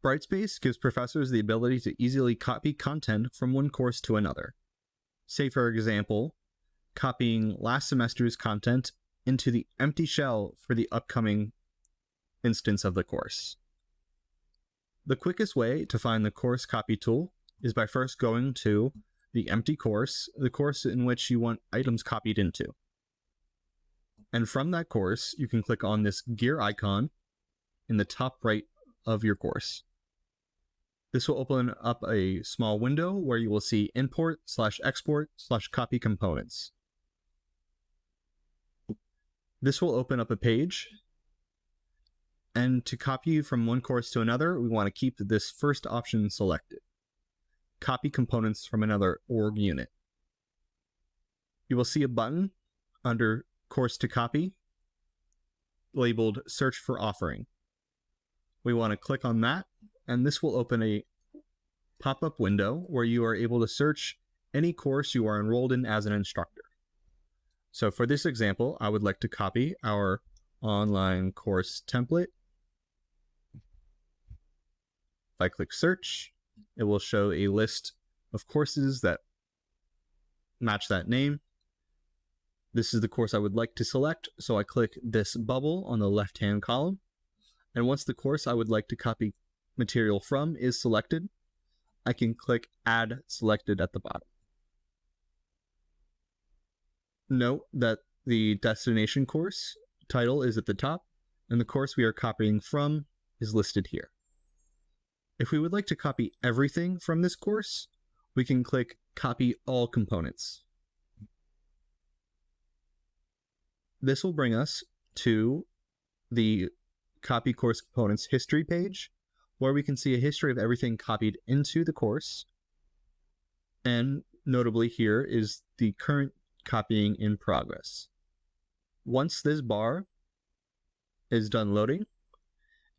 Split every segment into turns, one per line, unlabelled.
Brightspace gives professors the ability to easily copy content from one course to another. Say, for example, copying last semester's content into the empty shell for the upcoming instance of the course. The quickest way to find the course copy tool is by first going to the empty course, the course in which you want items copied into. And from that course, you can click on this gear icon in the top right of your course. This will open up a small window where you will see import/export/copy components. This will open up a page. And to copy from one course to another, we want to keep this first option selected. Copy components from another org unit. You will see a button under Course to Copy labeled Search for Offering. We want to click on that, and this will open a pop-up window where you are able to search any course you are enrolled in as an instructor. So for this example, I would like to copy our online course template. If I click search, it will show a list of courses that match that name. This is the course I would like to select, so I click this bubble on the left-hand column. And once the course I would like to copy material from is selected, I can click Add Selected at the bottom. Note that the destination course title is at the top, and the course we are copying from is listed here. If we would like to copy everything from this course, we can click Copy All Components. This will bring us to the Copy Course Components history page, where we can see a history of everything copied into the course. And notably here is the current copying in progress. Once this bar is done loading,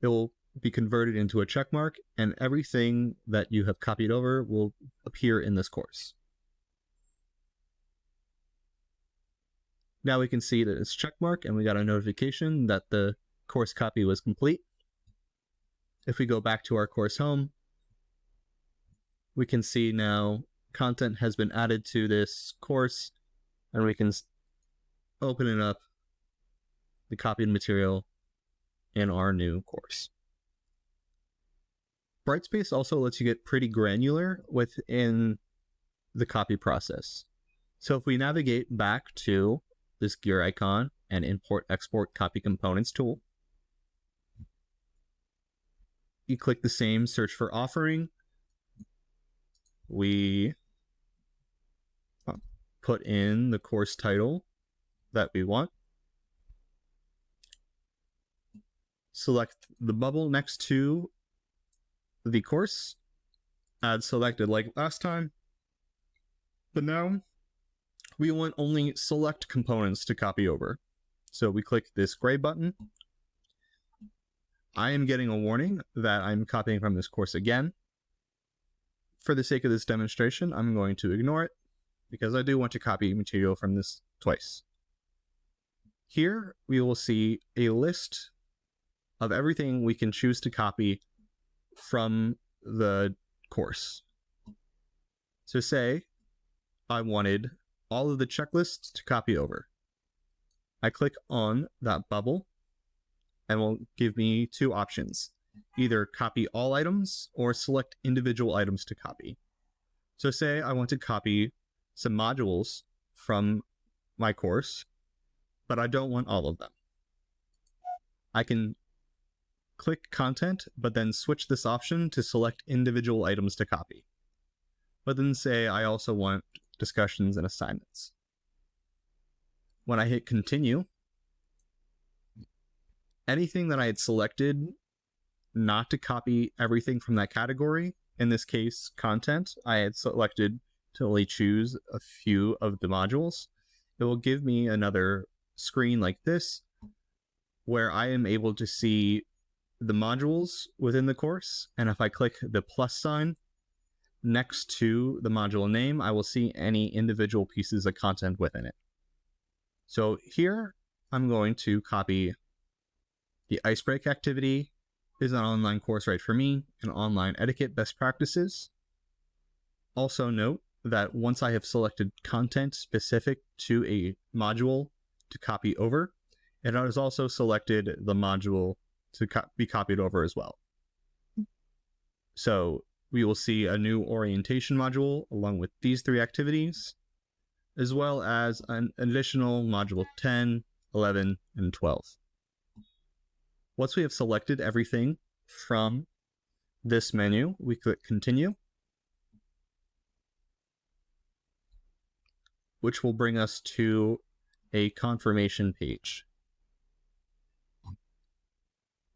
it will be converted into a check mark, and everything that you have copied over will appear in this course. Now we can see that it's check mark, and we got a notification that the course copy was complete. If we go back to our course home, we can see now content has been added to this course, and we can open it up, the copied material in our new course. Brightspace also lets you get pretty granular within the copy process. So if we navigate back to this gear icon and Import/Export Copy Components tool, you click the same Search for Offering. We put in the course title that we want. Select the bubble next to the course, add selected like last time, but now we want only select components to copy over. So we click this gray button. I am getting a warning that I'm copying from this course again. For the sake of this demonstration, I'm going to ignore it because I do want to copy material from this twice. Here we will see a list of everything we can choose to copy from the course. So say I wanted all of the checklists to copy over. I click on that bubble and will give me two options: either copy all items or select individual items to copy. So say I want to copy some modules from my course, but I don't want all of them. I can click content, but then switch this option to select individual items to copy. But then say I also want discussions and assignments. When I hit continue, anything that I had selected not to copy everything from that category, in this case content, I had selected to only choose a few of the modules, it will give me another screen like this where I am able to see the modules within the course, and if I click the plus sign next to the module name, I will see any individual pieces of content within it. So here I'm going to copy the icebreak activity Is an online course right for me? An online etiquette best practices? Also note that once I have selected content specific to a module to copy over, it has also selected the module to be copied over as well. So we will see a new orientation module along with these 3 activities, as well as an additional module 10, 11, and 12. Once we have selected everything from this menu, we click Continue, which will bring us to a confirmation page.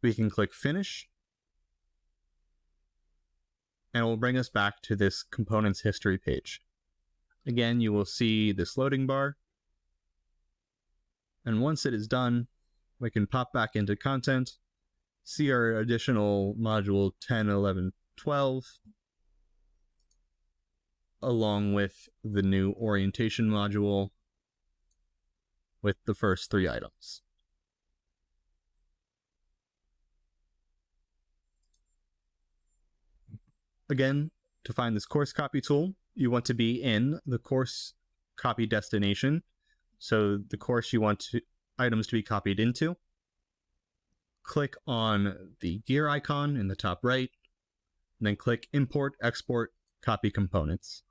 We can click Finish, and it will bring us back to this components history page. Again, you will see this loading bar, and once it is done, we can pop back into content, see our additional module 10, 11, 12, along with the new orientation module with the first 3 items. Again, to find this course copy tool, you want to be in the course copy destination, so the course you want items to be copied into. Click on the gear icon in the top right, and then click Import, Export, Copy Components.